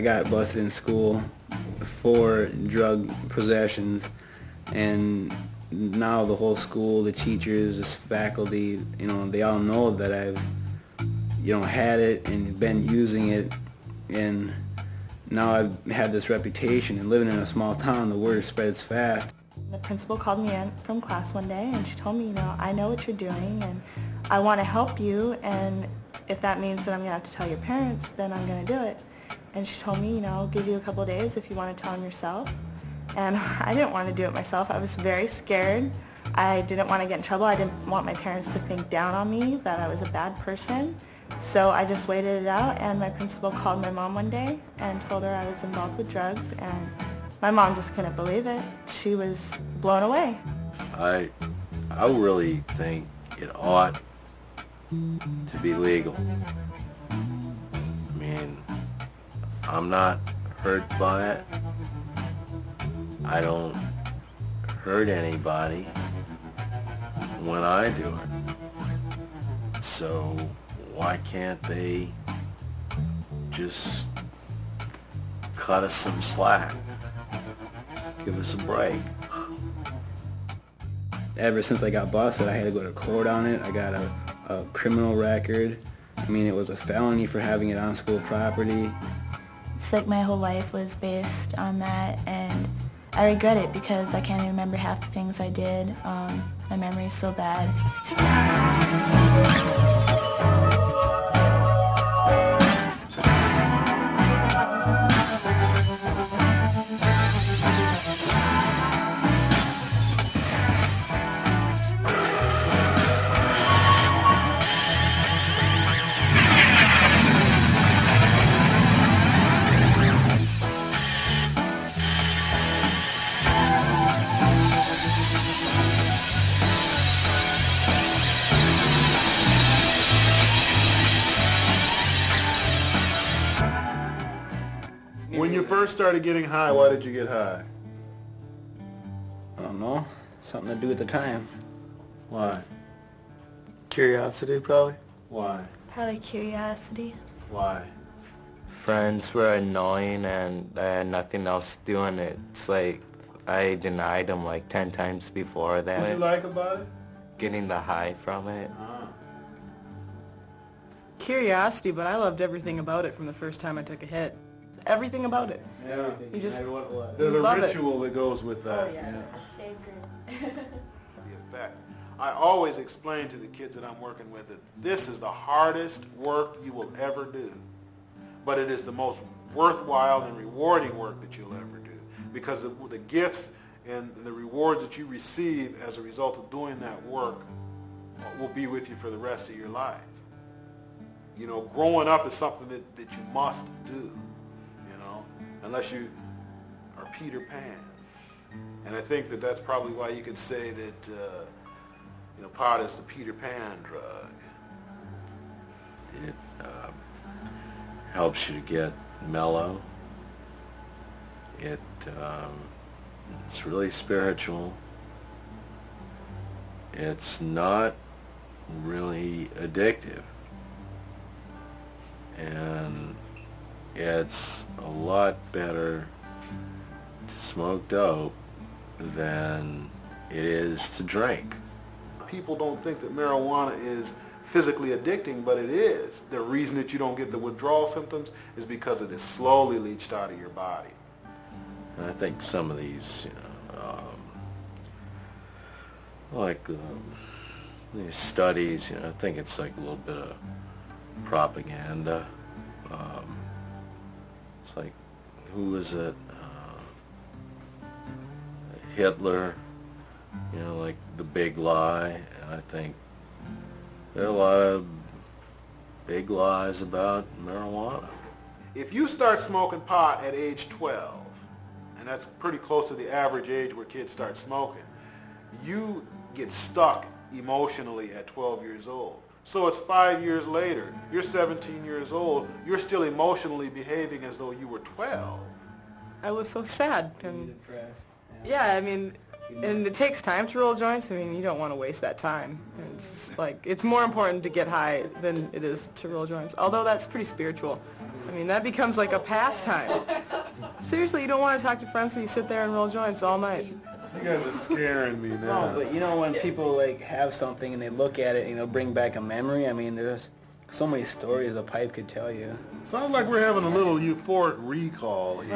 got busted in school for drug possessions, and now the whole school, the teachers, the faculty, they all know that I've, had it and been using it, and now I've had this reputation, and living in a small town, the word spreads fast. The principal called me in from class one day, and she told me, I know what you're doing, and I want to help you, and if that means that I'm going to have to tell your parents, then I'm going to do it. And she told me, I'll give you a couple of days if you want to tell them yourself. And I didn't want to do it myself. I was very scared. I didn't want to get in trouble. I didn't want my parents to think down on me, that I was a bad person. So I just waited it out, and my principal called my mom one day and told her I was involved with drugs, and my mom just couldn't believe it. She was blown away. I really think it ought to be legal. I mean, I'm not hurt by it. I don't hurt anybody when I do it. So why can't they just cut us some slack? Give us a break. Ever since I got busted, I had to go to court on it. I got a criminal record. I mean, it was a felony for having it on school property. It's like my whole life was based on that, and I regret it because I can't even remember half the things I did. My memory's so bad. When you first started getting high, why did you get high? I don't know. Something to do at the time. Why? Curiosity, probably. Why? Probably curiosity. Why? Friends were annoying and I had nothing else doing it. It's like I denied them like 10 times before that. What do you like about it? Getting the high from it. Curiosity, but I loved everything about it from the first time I took a hit. Everything about it. Yeah. You just There's a love it. ritual that goes with that. Oh, yeah. Sacred. The effect. I always explain to the kids that I'm working with that this is the hardest work you will ever do, but it is the most worthwhile and rewarding work that you'll ever do, because the gifts and the rewards that you receive as a result of doing that work will be with you for the rest of your life. Growing up is something that you must do, unless you are Peter Pan. And I think that that's probably why you could say that, pot is the Peter Pan drug. It helps you to get mellow. It's really spiritual. It's not really addictive. And it's a lot better to smoke dope than it is to drink. People don't think that marijuana is physically addicting, but it is. The reason that you don't get the withdrawal symptoms is because it is slowly leached out of your body. And I think some of these, these studies, I think it's like a little bit of propaganda. It's like, who was it? Hitler, like the big lie. And I think there are a lot of big lies about marijuana. If you start smoking pot at age 12, and that's pretty close to the average age where kids start smoking, you get stuck emotionally at 12 years old. So it's 5 years later, you're 17 years old, you're still emotionally behaving as though you were 12. I was so sad. And yeah, and it takes time to roll joints. You don't want to waste that time. It's more important to get high than it is to roll joints, although that's pretty spiritual. I mean, that becomes like a pastime. Seriously, you don't want to talk to friends, so you sit there and roll joints all night. You guys are scaring me now. No, but you know when people like have something and they look at it, bring back a memory. I mean, there's so many stories a pipe could tell you. Sounds like we're having a little euphoric recall here.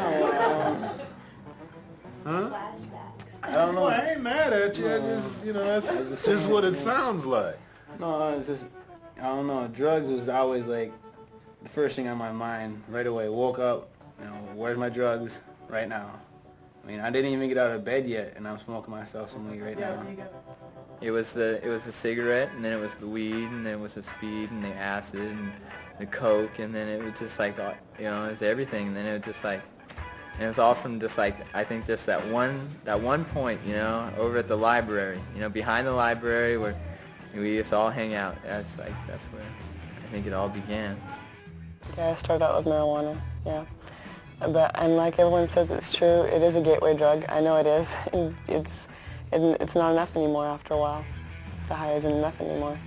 Huh? I don't know. Well, I ain't mad at you. I just, that's just what it sounds like. No, it's just, I don't know. Drugs was always like the first thing on my mind right away. Woke up, where's my drugs right now? I mean, I didn't even get out of bed yet, and I'm smoking myself some weed right now. It was the cigarette, and then it was the weed, and then it was the speed, and the acid, and the coke, and then it was just like, it was everything, and then it was just like, and it was all from just like, I think just that one point, over at the library, behind the library where we used to all hang out. That's where I think it all began. Yeah, I started out with marijuana, yeah. And like everyone says, it's true. It is a gateway drug. I know it is. It's not enough anymore after a while. The high isn't enough anymore.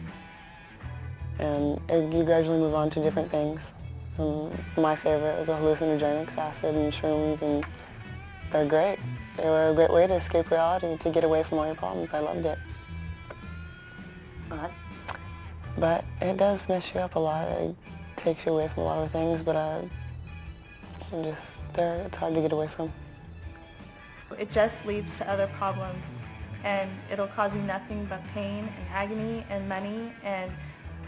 And you gradually move on to different things. My favorite was the hallucinogenics, acid and shrooms, and they're great. They were a great way to escape reality, to get away from all your problems. I loved it. But it does mess you up a lot. It takes you away from a lot of things, but it's hard to get away from. It just leads to other problems, and it'll cause you nothing but pain and agony and money, and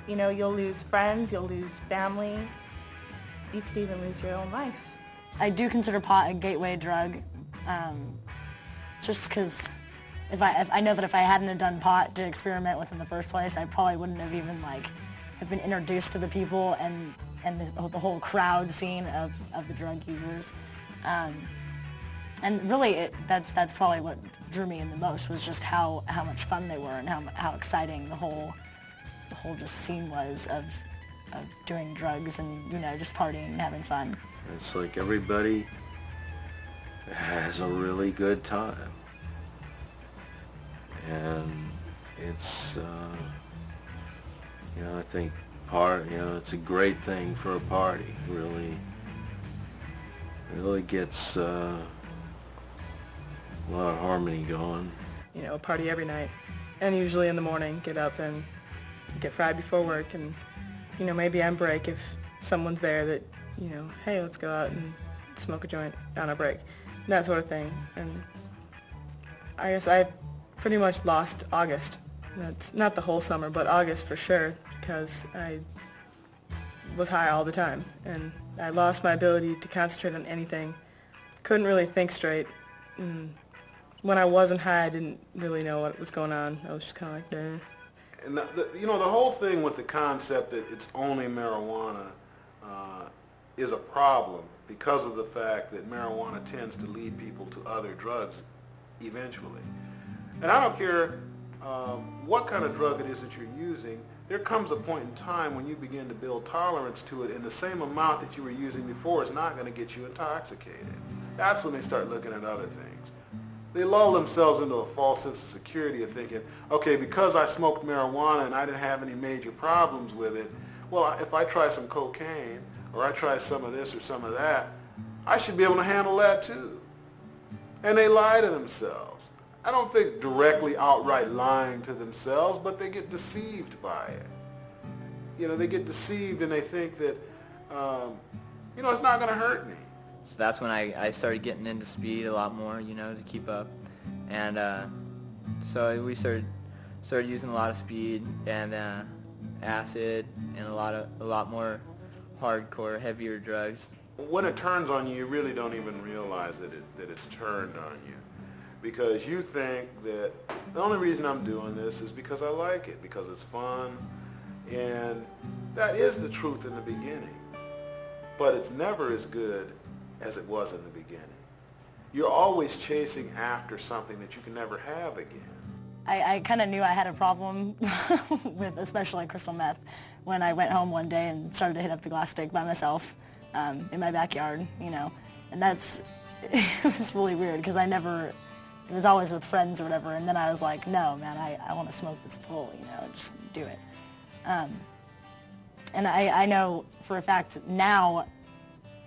you'll lose friends, you'll lose family, you could even lose your own life. I do consider pot a gateway drug, just because if I know that if I hadn't have done pot to experiment with in the first place, I probably wouldn't have even have been introduced to the people and the whole crowd scene of the drug users. And really, that's probably what drew me in the most, was just how much fun they were and how exciting the whole just scene was of doing drugs and just partying and having fun. It's like everybody has a really good time, and it's I think it's a great thing for a party. Really gets a lot of harmony going. Party every night, and usually in the morning get up and get fried before work, and maybe on break if someone's there that hey, let's go out and smoke a joint on our break, that sort of thing. And I guess I pretty much lost August. That's not the whole summer, but August for sure, because I was high all the time, and I lost my ability to concentrate on anything. Couldn't really think straight. And when I wasn't high, I didn't really know what was going on. I was just kind of like, eh. And the whole thing with the concept that it's only marijuana is a problem because of the fact that marijuana tends to lead people to other drugs eventually. And I don't care what kind of drug it is that you're using, there comes a point in time when you begin to build tolerance to it, and the same amount that you were using before is not going to get you intoxicated. That's when they start looking at other things. They lull themselves into a false sense of security of thinking, okay, because I smoked marijuana and I didn't have any major problems with it, well, if I try some cocaine or I try some of this or some of that, I should be able to handle that too. And they lie to themselves. I don't think directly outright lying to themselves, but they get deceived by it. They get deceived and they think that, it's not going to hurt me. So that's when I started getting into speed a lot more, to keep up. And so we started using a lot of speed and acid and a lot more hardcore, heavier drugs. When it turns on you, you really don't even realize that it's turned on you. Because you think that the only reason I'm doing this is because I like it, because it's fun. And that is the truth in the beginning. But it's never as good as it was in the beginning. You're always chasing after something that you can never have again. I kind of knew I had a problem with especially crystal meth when I went home one day and started to hit up the glass stick by myself in my backyard, and it was really weird because it was always with friends or whatever, and then I was like, no, man, I want to smoke this full, just do it. And I know for a fact now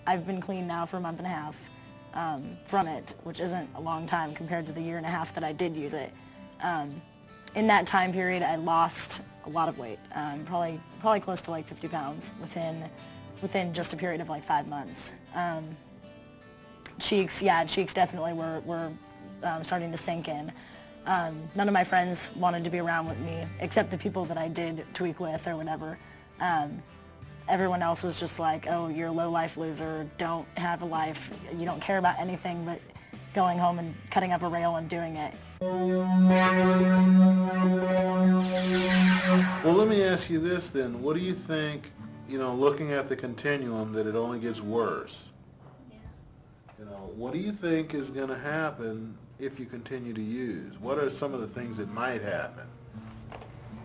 I've been clean now for a month and a half from it, which isn't a long time compared to the year and a half that I did use it. In that time period, I lost a lot of weight, probably close to like 50 pounds within just a period of like 5 months. Cheeks definitely were starting to sink in. None of my friends wanted to be around with me, except the people that I did tweak with or whatever. Everyone else was just like, oh, you're a low-life loser, don't have a life, you don't care about anything but going home and cutting up a rail and doing it. Well, let me ask you this then. What do you think, looking at the continuum, that it only gets worse? What do you think is going to happen if you continue to use? What are some of the things that might happen?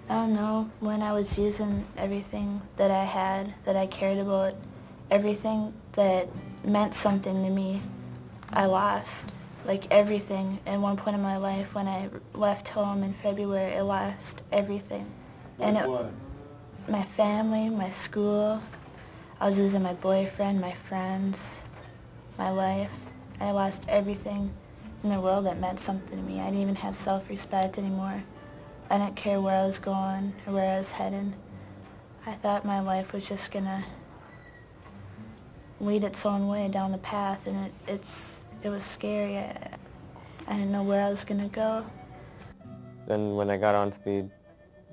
I don't know. When I was using everything that I had, that I cared about, everything that meant something to me, I lost. Like everything. At one point in my life, when I left home in February, I lost everything. Like what? My family, my school. I was losing my boyfriend, my friends, my life. I lost everything in the world that meant something to me. I didn't even have self-respect anymore. I didn't care where I was going or where I was headed. I thought my life was just gonna lead its own way down the path, and it was scary. I didn't know where I was gonna go. Then when I got on speed,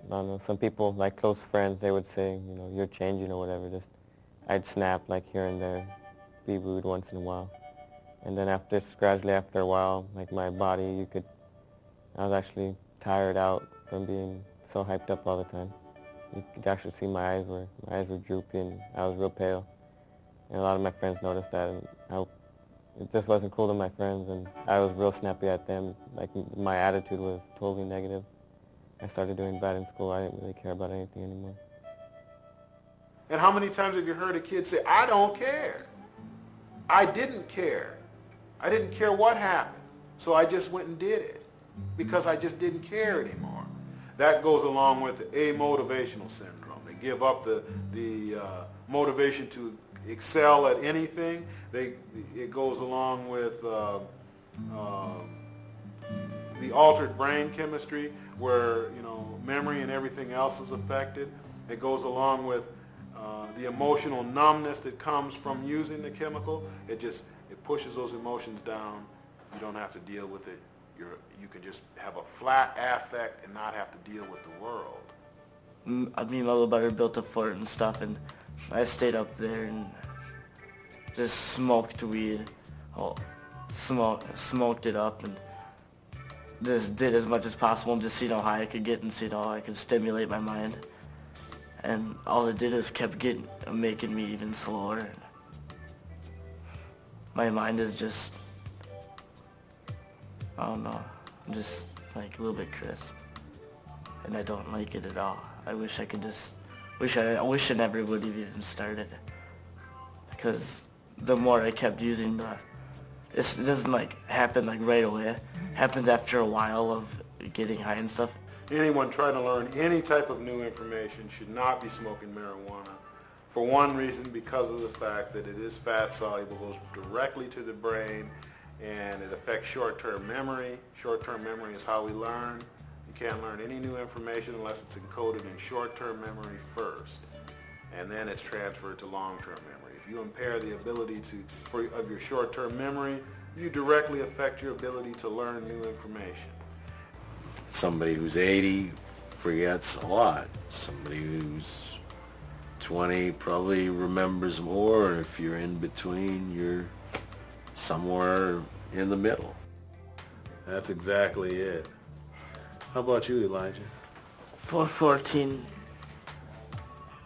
I don't know, some people, like close friends, they would say, you're changing or whatever. I'd snap like here and there, be rude once in a while. And then gradually after a while, like my body, I was actually tired out from being so hyped up all the time. You could actually see my eyes were droopy and I was real pale. And a lot of my friends noticed that, and it just wasn't cool to my friends, and I was real snappy at them. Like my attitude was totally negative. I started doing bad in school. I didn't really care about anything anymore. And how many times have you heard a kid say, I don't care. I didn't care. I didn't care what happened, so I just went and did it because I just didn't care anymore. That goes along with amotivational syndrome. They give up the motivation to excel at anything. It goes along with the altered brain chemistry, where memory and everything else is affected. It goes along with the emotional numbness that comes from using the chemical. It pushes those emotions down. You don't have to deal with it. You can just have a flat affect and not have to deal with the world. Me and my little brother built a fort and stuff, and I stayed up there and just smoked weed, smoked it up, and just did as much as possible and just see how high I could get and see how I could stimulate my mind. And all it did is kept making me even slower. My mind is just, I don't know, just like a little bit crisp, and I don't like it at all. I wish I could I wish I never would have even started, because the more I kept using it doesn't like happen like right away. It happens after a while of getting high and stuff. Anyone trying to learn any type of new information should not be smoking marijuana. For one reason, because of the fact that it is fat soluble, goes directly to the brain, and it affects short-term memory. Short-term memory is how we learn. You can't learn any new information unless it's encoded in short-term memory first, and then it's transferred to long-term memory. If you impair the ability of your short-term memory, you directly affect your ability to learn new information. Somebody who's 80 forgets a lot. Somebody who's 20 probably remembers more. If you're in between, you're somewhere in the middle. That's exactly it. How about you, Elijah? 4/14.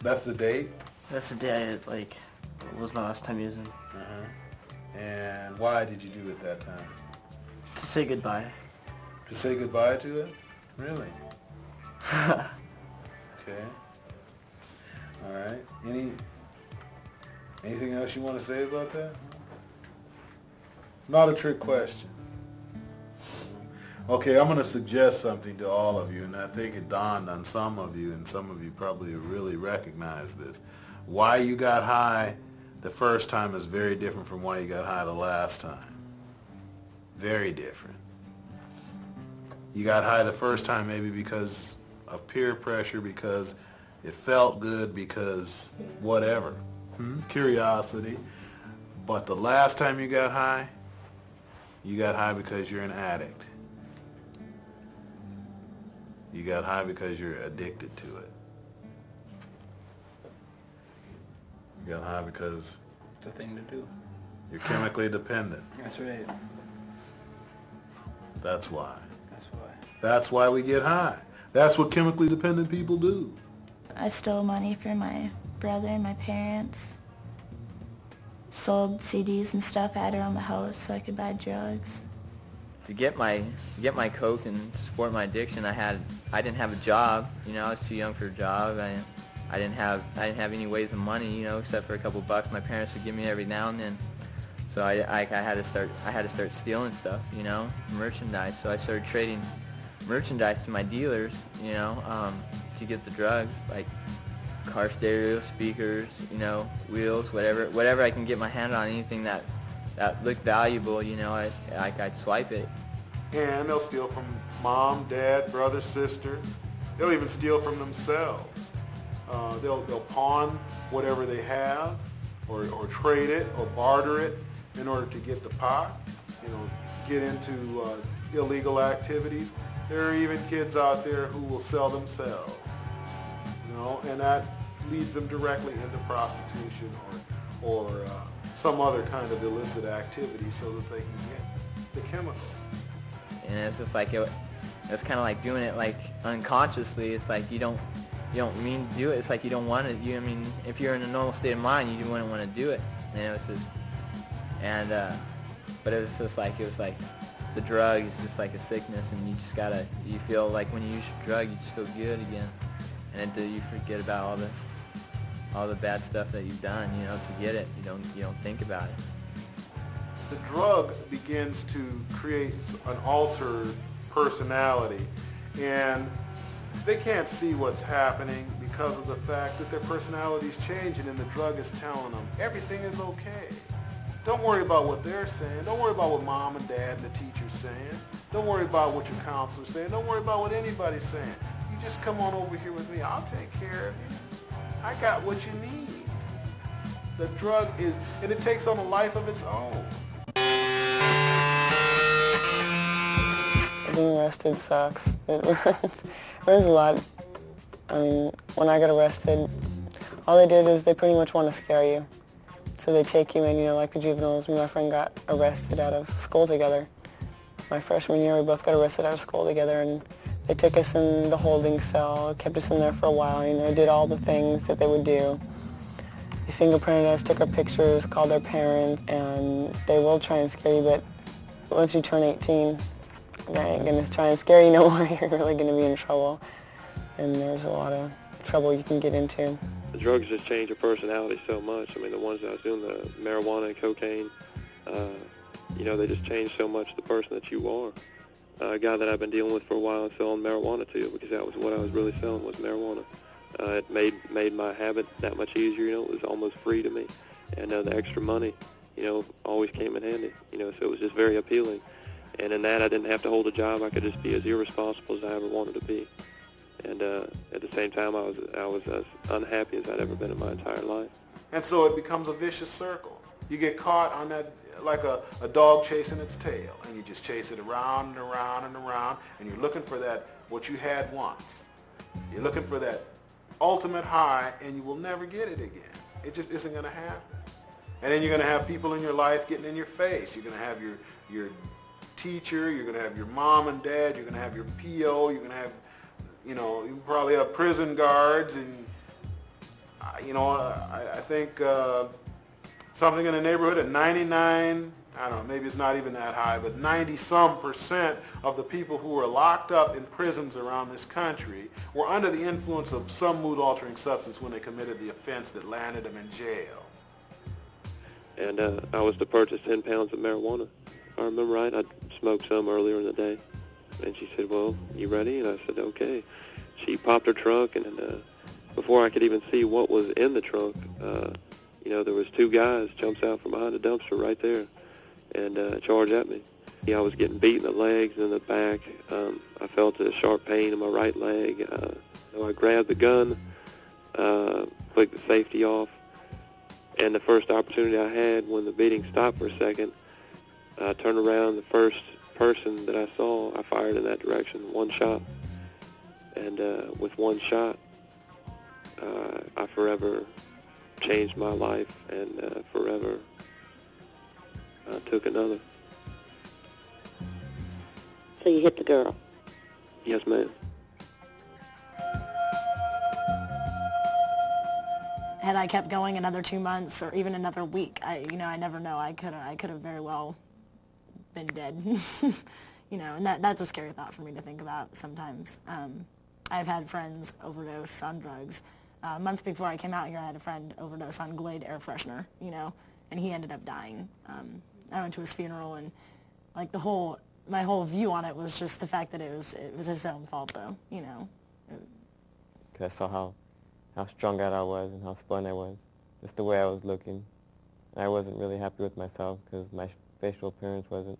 That's the date? That's the day was my last time using. And why did you do it that time? To say goodbye. To say goodbye to it? Really? Okay. All right. Anything else you want to say about that? It's not a trick question. Okay, I'm going to suggest something to all of you, and I think it dawned on some of you, and some of you probably really recognize this. Why you got high the first time is very different from why you got high the last time. Very different. You got high the first time maybe because of peer pressure, because it felt good, because whatever. Curiosity. But the last time you got high because you're an addict. You got high because you're addicted to it. You got high because It's a thing to do. you're chemically dependent. That's right. That's why. That's why. That's why we get high. That's what chemically dependent people do. I stole money from my brother and my parents. Sold CDs and stuff, had around the house so I could buy drugs. To get my coke and support my addiction, I didn't have a job. You know, I was too young for a job. I didn't have any ways of money, you know, except for a couple bucks my parents would give me every now and then. So I had to start stealing stuff, you know, merchandise. So I started trading merchandise to my dealers, you know, to get the drugs, like car stereo, speakers, you know, wheels, whatever I can get my hand on, anything that looked valuable, you know, I'd swipe it. And they'll steal from mom, dad, brother, sister. They'll even steal from themselves. They'll pawn whatever they have, or trade it, or barter it in order to get the pot, you know, get into illegal activities. There are even kids out there who will sell themselves, you know, and that leads them directly into prostitution or some other kind of illicit activity so that they can get the chemical. And it's just like it's kind of like doing it like unconsciously. It's like you don't mean to do it. It's like you don't want to. I mean, if you're in a normal state of mind, you wouldn't want to do it. You know, it's just but it was like the drug is just like a sickness, and you feel like when you use a drug, you just feel good again, and then you forget about all the bad stuff that you've done, you know, to get it. You don't think about it. The drug begins to create an altered personality, and they can't see what's happening because of the fact that their personality's changing, and the drug is telling them everything is okay. Don't worry about what they're saying. Don't worry about what mom and dad and the teacher's saying. Don't worry about what your counselor's saying. Don't worry about what anybody's saying. You just come on over here with me. I'll take care of you. I got what you need. The drug is, and it takes on a life of its own. Being arrested sucks. There's a lot. I mean, when I got arrested, all they did is they pretty much want to scare you. So they take you in, you know, like the juveniles. Me and my friend got arrested out of school together. My freshman year, we both got arrested out of school together, and they took us in the holding cell, kept us in there for a while, you know, did all the things that they would do. They fingerprinted us, took our pictures, called our parents, and they will try and scare you, but once you turn 18, they ain't going to try and scare you no more. You're really going to be in trouble, and there's a lot of trouble you can get into. The drugs just change your personality so much. I mean, the ones that I was doing, the marijuana and cocaine, you know, they just change so much the person that you are. A guy that I've been dealing with for a while and selling marijuana to, because that was what I was really selling, was marijuana. It made my habit that much easier, you know. It was almost free to me. And the extra money, you know, always came in handy, you know, so it was just very appealing. And in that, I didn't have to hold a job. I could just be as irresponsible as I ever wanted to be. And at the same time, I was as unhappy as I'd ever been in my entire life. And so it becomes a vicious circle. You get caught on that, like a dog chasing its tail, and you just chase it around and around and around, and you're looking for that, what you had once. You're looking for that ultimate high, and you will never get it again. It just isn't going to happen. And then you're going to have people in your life getting in your face. You're going to have your teacher, you're going to have your mom and dad, you're going to have your PO, you're going to have, you know, you probably have prison guards, and, you know, I think something in the neighborhood of 99, I don't know, maybe it's not even that high, but 90-some% of the people who were locked up in prisons around this country were under the influence of some mood-altering substance when they committed the offense that landed them in jail. And I was to purchase 10 pounds of marijuana. If I remember right, I'd smoked some earlier in the day. And she said, well, you ready? And I said, okay. She popped her trunk, and before I could even see what was in the trunk, there was two guys jumps out from behind a dumpster right there and charged at me. I was getting beat in the legs and in the back. I felt a sharp pain in my right leg. So I grabbed the gun, clicked the safety off, and the first opportunity I had when the beating stopped for a second, I turned around. The first person that I saw, I fired in that direction, one shot. And with one shot, I forever changed my life and forever took another. So you hit the girl? Yes, ma'am. Had I kept going another 2 months or even another week, I never know. I could have very well been dead. And that's a scary thought for me to think about sometimes. I've had friends overdose on drugs. A month before I came out here, I had a friend overdose on Glade air freshener, and he ended up dying. I went to his funeral, and like my whole view on it was just the fact that it was his own fault, though. Because I saw how strung out I was and how spun I was, just the way I was looking. And I wasn't really happy with myself because my facial appearance wasn't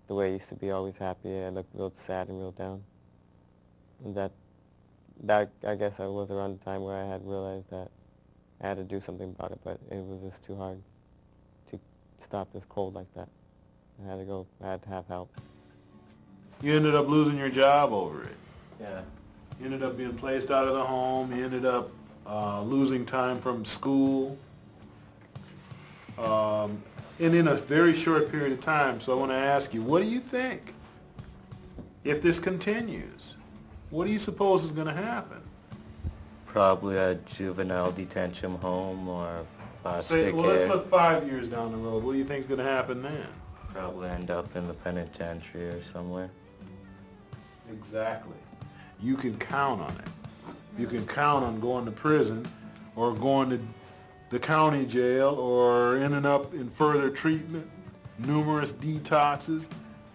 the way I used to be, always happy. I looked real sad and real down. And that I guess I was around the time where I had realized that I had to do something about it, but it was just too hard to stop this cold like that. I had to have help. You ended up losing your job over it. Yeah. You ended up being placed out of the home. You ended up losing time from school. And in a very short period of time. So I want to ask you, what do you think? If this continues, what do you suppose is going to happen? Probably a juvenile detention home or stick Well, let's look 5 years down the road. What do you think is going to happen then? Probably end up in the penitentiary or somewhere. Exactly. You can count on it. You can count on going to prison or going to the county jail or ending up in further treatment, numerous detoxes.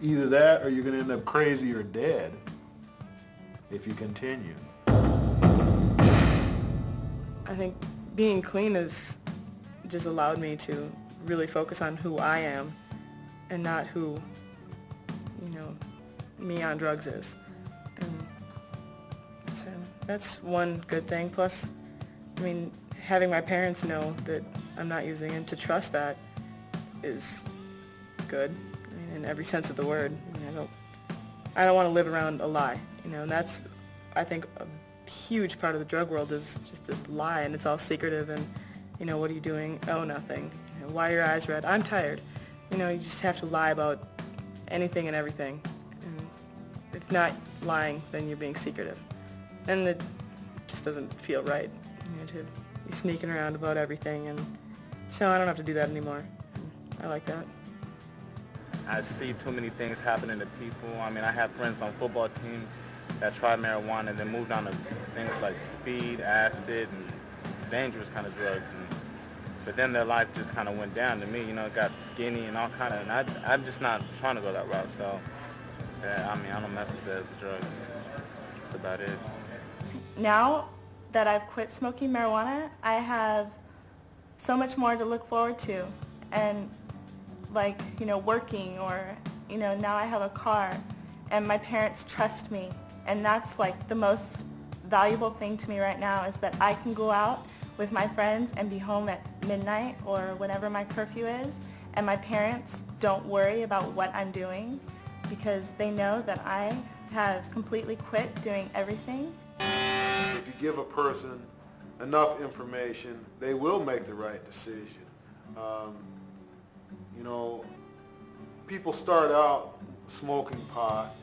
Either that or you're going to end up crazy or dead if you continue. I think being clean has just allowed me to really focus on who I am and not who, me on drugs is. And so that's one good thing. Plus, having my parents know that I'm not using and to trust that is good, in every sense of the word. I don't want to live around a lie, and that's, I think, a huge part of the drug world is just this lie, and it's all secretive, and, what are you doing? Oh, nothing. Why are your eyes red? I'm tired. You just have to lie about anything and everything. And if not lying, then you're being secretive. And it just doesn't feel right, to be sneaking around about everything, and so I don't have to do that anymore. I like that. I see too many things happening to people. I have friends on football teams that tried marijuana and then moved on to things like speed, acid, and dangerous kind of drugs. But then their life just kind of went down to me, got skinny and all kind of, and I'm just not trying to go that route. So, I don't mess with those drugs. That's about it. Now that I've quit smoking marijuana, I have so much more to look forward to. And working or, now I have a car and my parents trust me. And that's the most valuable thing to me right now is that I can go out with my friends and be home at midnight or whenever my curfew is. And my parents don't worry about what I'm doing because they know that I have completely quit doing everything. If you give a person enough information, they will make the right decision. People start out smoking pot,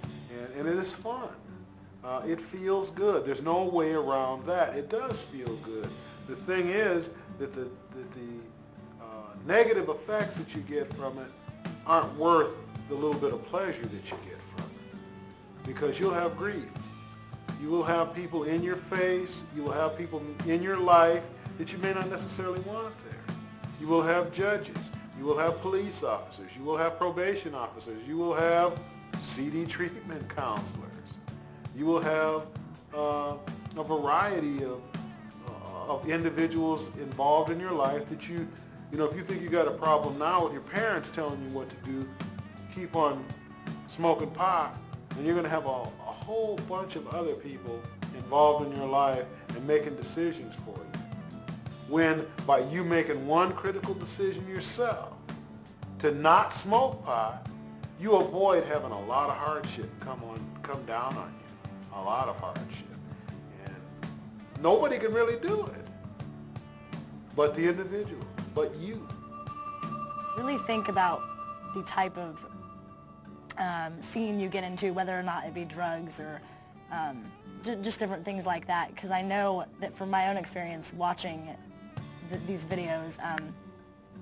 and it is fun. It feels good. There's no way around that. It does feel good. The thing is that the negative effects that you get from it aren't worth the little bit of pleasure that you get from it. Because you'll have grief. You will have people in your face. You will have people in your life that you may not necessarily want there. You will have judges. You will have police officers. You will have probation officers. You will have CD treatment counselors. You will have a variety of of individuals involved in your life that you know, if you think you got a problem now with your parents telling you what to do, keep on smoking pot, and you're going to have a whole bunch of other people involved in your life and making decisions for you. When by you making one critical decision yourself to not smoke pot, you avoid having a lot of hardship come down on you, a lot of hardship. And nobody can really do it but the individual, but you. Really think about the type of scene you get into, whether or not it be drugs or just different things like that, because I know that from my own experience watching these videos,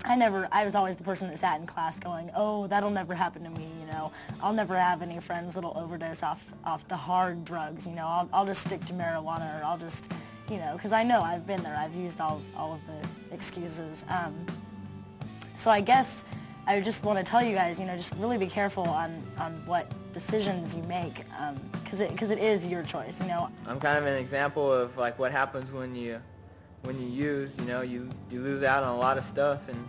I was always the person that sat in class going, oh, that'll never happen to me, you know, I'll never have any friends that'll overdose off the hard drugs, you know, I'll just stick to marijuana, or I'll just, you know, because I know I've been there, I've used all of the excuses. So I guess I just want to tell you guys, you know, just really be careful on what decisions you make, because it is your choice, you know. I'm kind of an example of like what happens when you use, you know, you lose out on a lot of stuff, and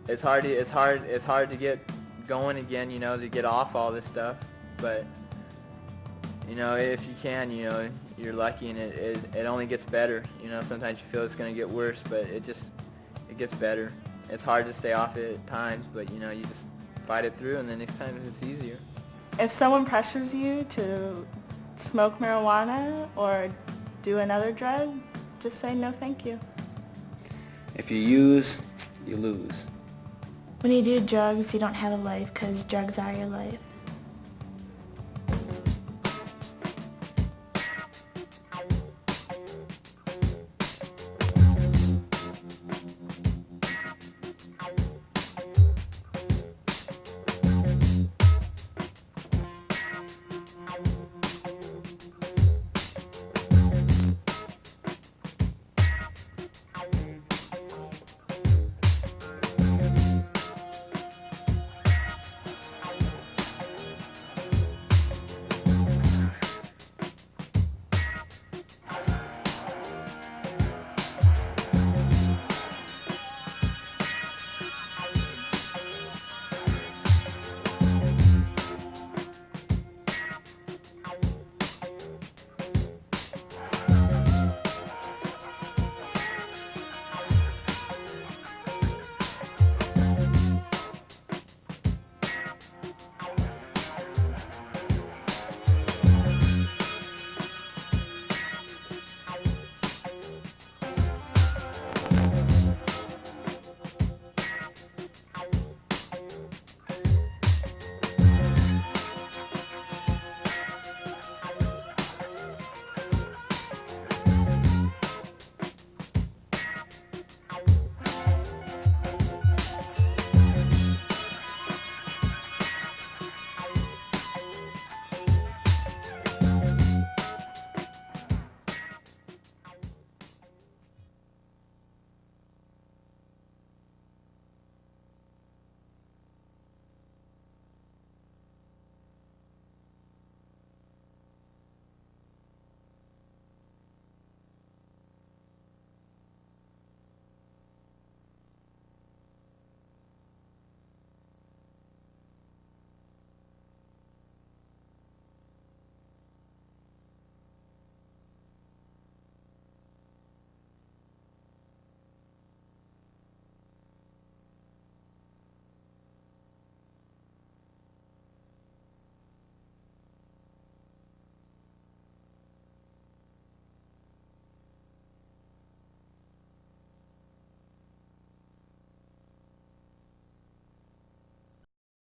it's hard to get going again, you know, to get off all this stuff. But you know, if you can, you know, you're lucky, and it only gets better. You know, sometimes you feel it's going to get worse, but it gets better. It's hard to stay off it at times, but you know, you just fight it through, and then next time it's easier. If someone pressures you to smoke marijuana or do another drug, just say no thank you. If you use, you lose. When you do drugs, you don't have a life because drugs are your life.